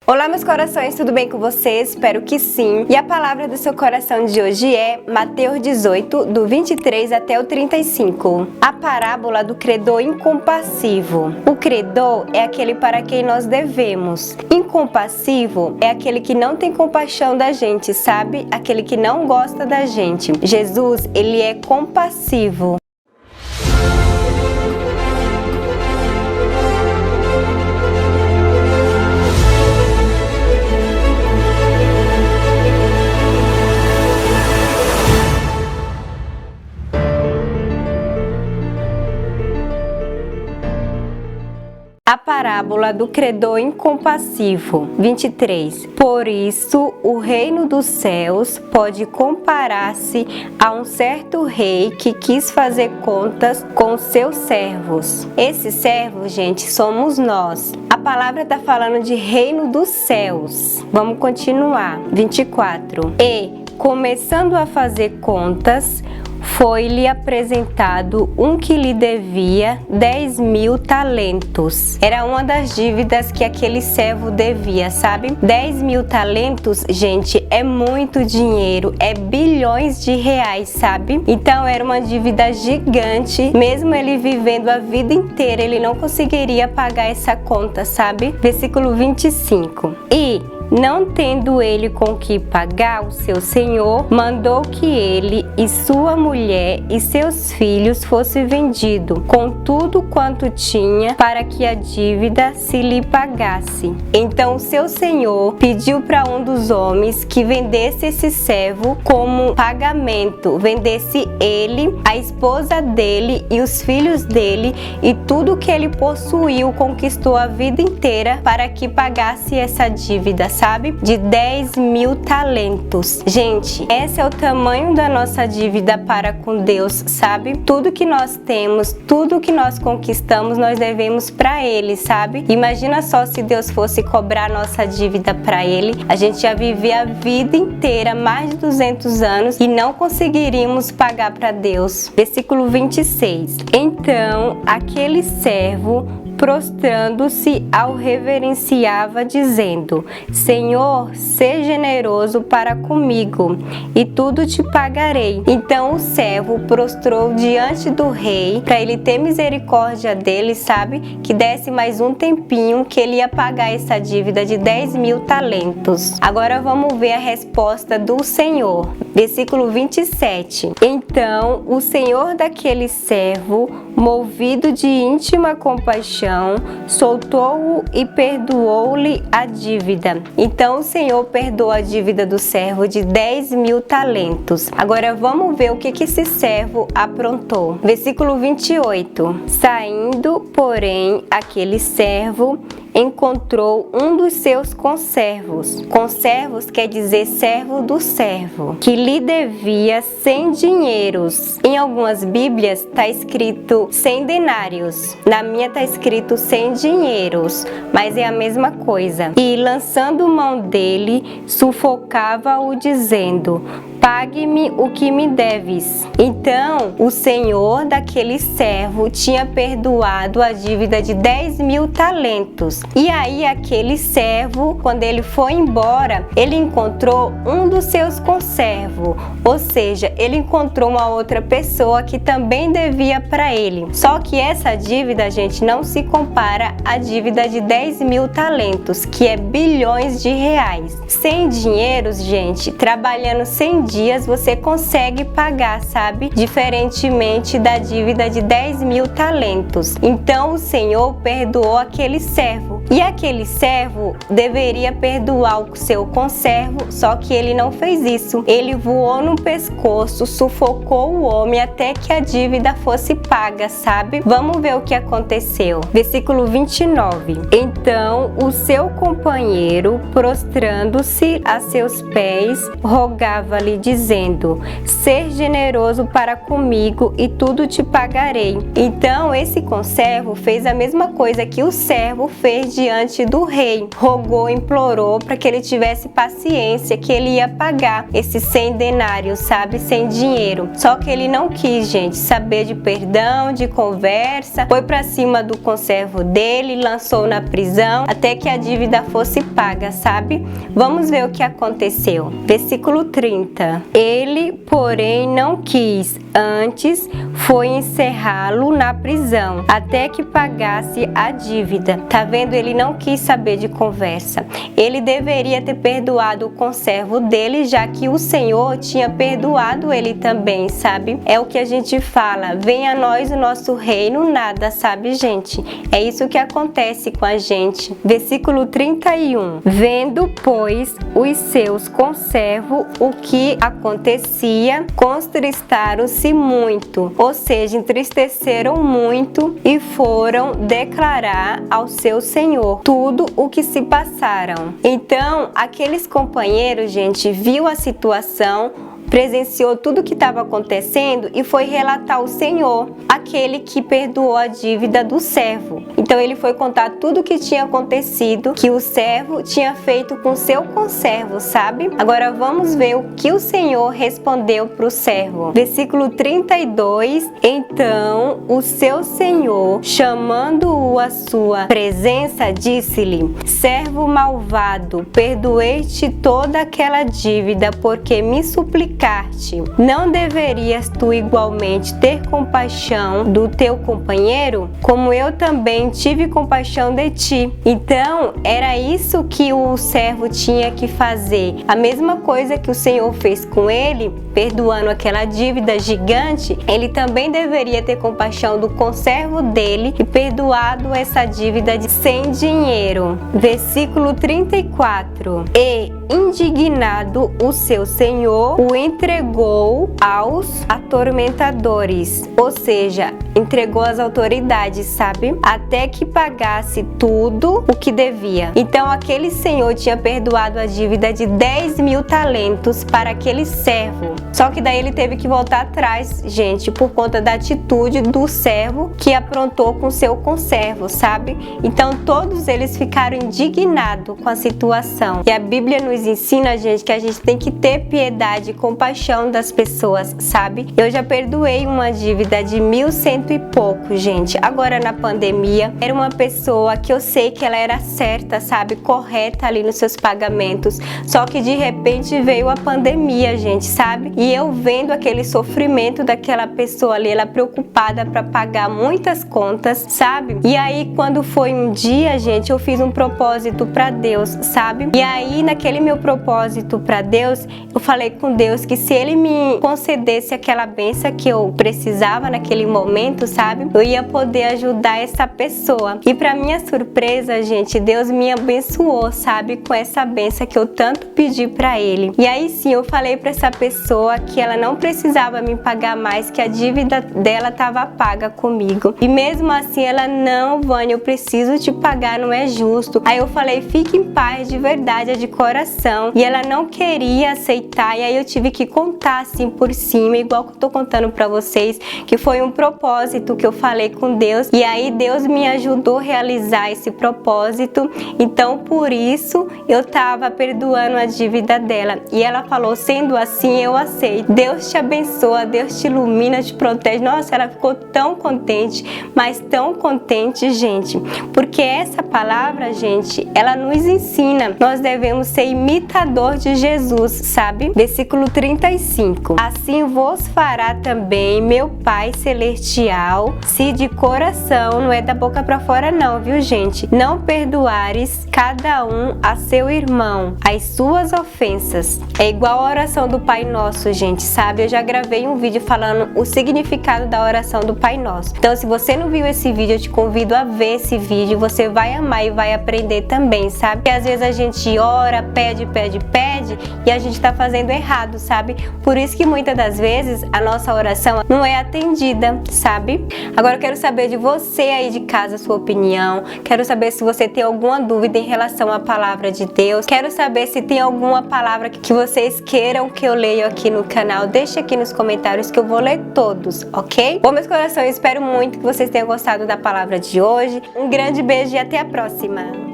Olá, meus corações, tudo bem com vocês? Espero que sim. E a palavra do seu coração de hoje é Mateus 18, do 23 até o 35. A parábola do credor incompassivo. O credor é aquele para quem nós devemos. Incompassivo é aquele que não tem compaixão da gente, sabe? Aquele que não gosta da gente. Jesus, ele é compassivo. A parábola do credor incompassivo. 23. Por isso, o reino dos céus pode comparar-se a um certo rei que quis fazer contas com seus servos. Esses servos, gente, somos nós. A palavra está falando de reino dos céus. Vamos continuar. 24. E, começando a fazer contas, foi-lhe apresentado um que lhe devia 10.000 talentos. Era uma das dívidas que aquele servo devia, sabe? 10.000 talentos, gente, é muito dinheiro, é bilhões de reais, sabe? Então era uma dívida gigante, mesmo ele vivendo a vida inteira, ele não conseguiria pagar essa conta, sabe? Versículo 25. E não tendo ele com que pagar, o seu senhor mandou que ele e sua mulher e seus filhos fossem vendidos, com tudo quanto tinha, para que a dívida se lhe pagasse. Então o seu senhor pediu para um dos homens que vendesse esse servo como pagamento, vendesse ele, a esposa dele e os filhos dele e tudo que ele possuiu, conquistou a vida inteira, para que pagasse essa dívida, sabe? De 10.000 talentos. Gente, esse é o tamanho da nossa dívida para com Deus, sabe? Tudo que nós temos, tudo que nós conquistamos, nós devemos para Ele, sabe? Imagina só se Deus fosse cobrar nossa dívida para Ele. A gente já vivia a vida inteira, mais de 200 anos, e não conseguiríamos pagar para Deus. Versículo 26. Então, aquele servo, prostrando-se, ao reverenciava, dizendo: Senhor, seja generoso para comigo, e tudo te pagarei. Então o servo prostrou diante do rei, para ele ter misericórdia dele, sabe? Que desse mais um tempinho, que ele ia pagar essa dívida de 10.000 talentos. Agora vamos ver a resposta do Senhor. Versículo 27. Então o senhor daquele servo, movido de íntima compaixão, soltou-o e perdoou-lhe a dívida. Então o Senhor perdoou a dívida do servo de 10.000 talentos. Agora vamos ver o que esse servo aprontou. Versículo 28. Saindo, porém, aquele servo encontrou um dos seus conservos. Conservos quer dizer servo do servo, que lhe devia 100 dinheiros. Em algumas Bíblias está escrito 100 denários. Na minha está escrito 100 dinheiros, mas é a mesma coisa. E lançando mão dele, sufocava-o dizendo: pague-me o que me deves. Então, o senhor daquele servo tinha perdoado a dívida de 10.000 talentos. E aí, aquele servo, quando ele foi embora, ele encontrou um dos seus conservos. Ou seja, ele encontrou uma outra pessoa que também devia para ele. Só que essa dívida, gente, não se compara à dívida de 10.000 talentos, que é bilhões de reais. 100 dinheiros, gente, trabalhando 100 dias você consegue pagar, sabe? Diferentemente da dívida de 10.000 talentos. Então o Senhor perdoou aquele servo. E aquele servo deveria perdoar o seu conservo, só que ele não fez isso. Ele voou no pescoço, sufocou o homem até que a dívida fosse paga, sabe? Vamos ver o que aconteceu. Versículo 29. Então o seu companheiro, prostrando-se a seus pés, rogava-lhe dizendo: ser generoso para comigo e tudo te pagarei. Então esse conservo fez a mesma coisa que o servo fez diante do rei. Rogou, implorou para que ele tivesse paciência, que ele ia pagar esses 100 denários, sabe? Sem dinheiro. Só que ele não quis, gente, saber de perdão, de conversa. Foi para cima do conservo dele, lançou na prisão até que a dívida fosse paga, sabe? Vamos ver o que aconteceu. Versículo 30. Ele, porém, não quis, antes foi encerrá-lo na prisão até que pagasse a dívida. Tá vendo? Ele não quis saber de conversa. Ele deveria ter perdoado o conservo dele, já que o Senhor tinha perdoado ele também, sabe? É o que a gente fala: venha a nós o nosso reino, nada, sabe, gente? É isso que acontece com a gente. Versículo 31. Vendo, pois, os seus conservos o que acontecia, contristaram-se muito, ou seja, entristeceram muito e foram declarar ao seu senhor tudo o que se passaram. Então, aqueles companheiros, gente, viu a situação, presenciou tudo o que estava acontecendo e foi relatar ao Senhor, aquele que perdoou a dívida do servo. Então ele foi contar tudo o que tinha acontecido, que o servo tinha feito com seu conservo, sabe? Agora vamos ver o que o Senhor respondeu para o servo. Versículo 32. Então o seu senhor, chamando-o à sua presença, disse-lhe: servo malvado, perdoei-te toda aquela dívida porque me suplicaste. Não deverias tu igualmente ter compaixão do teu companheiro, como eu também tive compaixão de ti? Então, era isso que o servo tinha que fazer. A mesma coisa que o Senhor fez com ele, perdoando aquela dívida gigante, ele também deveria ter compaixão do conservo dele e perdoado essa dívida sem dinheiro. Versículo 34. E, indignado, o seu senhor o entregou aos atormentadores, ou seja, entregou às autoridades, sabe? Até que pagasse tudo o que devia. Então aquele senhor tinha perdoado a dívida de 10.000 talentos para aquele servo. Só que daí ele teve que voltar atrás, gente, por conta da atitude do servo que aprontou com seu conservo, sabe? Então todos eles ficaram indignados com a situação. E a Bíblia nos ensina, gente, que a gente tem que ter piedade e compaixão das pessoas, sabe? Eu já perdoei uma dívida de 1.100 e pouco, gente. Agora na pandemia, era uma pessoa que eu sei que ela era certa, sabe? Correta ali nos seus pagamentos. Só que de repente veio a pandemia, gente, sabe? E eu vendo aquele sofrimento daquela pessoa ali, ela preocupada para pagar muitas contas, sabe? E aí quando foi um dia, gente, eu fiz um propósito para Deus, sabe? E aí naquele meu propósito para Deus, eu falei com Deus que se Ele me concedesse aquela bênção que eu precisava naquele momento, sabe? Eu ia poder ajudar essa pessoa. E para minha surpresa, gente, Deus me abençoou, sabe? Com essa bênção que eu tanto pedi para Ele. E aí sim, eu falei para essa pessoa que ela não precisava me pagar mais, que a dívida dela estava paga comigo. E mesmo assim, ela: não, Vânia, eu preciso te pagar, não é justo. Aí eu falei: fique em paz, de verdade, de coração. E ela não queria aceitar, e aí eu tive que contar assim por cima, igual que eu tô contando para vocês, que foi um propósito que eu falei com Deus, e aí Deus me ajudou a realizar esse propósito. Então por isso eu tava perdoando a dívida dela. E ela falou: sendo assim, eu aceito. Deus te abençoa, Deus te ilumina, te protege. Nossa, ela ficou tão contente, mas tão contente, gente, porque essa palavra, gente, ela nos ensina, nós devemos ser imitador de Jesus, sabe? Versículo 35. Assim vos fará também meu Pai Celestial, se de coração, não é da boca para fora não, viu, gente? Não perdoares cada um a seu irmão as suas ofensas. É igual a oração do Pai Nosso, gente, sabe? Eu já gravei um vídeo falando o significado da oração do Pai Nosso. Então, se você não viu esse vídeo, eu te convido a ver esse vídeo. Você vai amar e vai aprender também, sabe? Porque às vezes a gente ora, pede e a gente tá fazendo errado, sabe? Por isso que muitas das vezes a nossa oração não é atendida, sabe? sabe? Agora eu quero saber de você aí de casa, a sua opinião. Quero saber se você tem alguma dúvida em relação à palavra de Deus. Quero saber se tem alguma palavra que vocês queiram que eu leia aqui no canal. Deixa aqui nos comentários que eu vou ler todos, ok? Bom, meus corações, espero muito que vocês tenham gostado da palavra de hoje. Um grande beijo e até a próxima!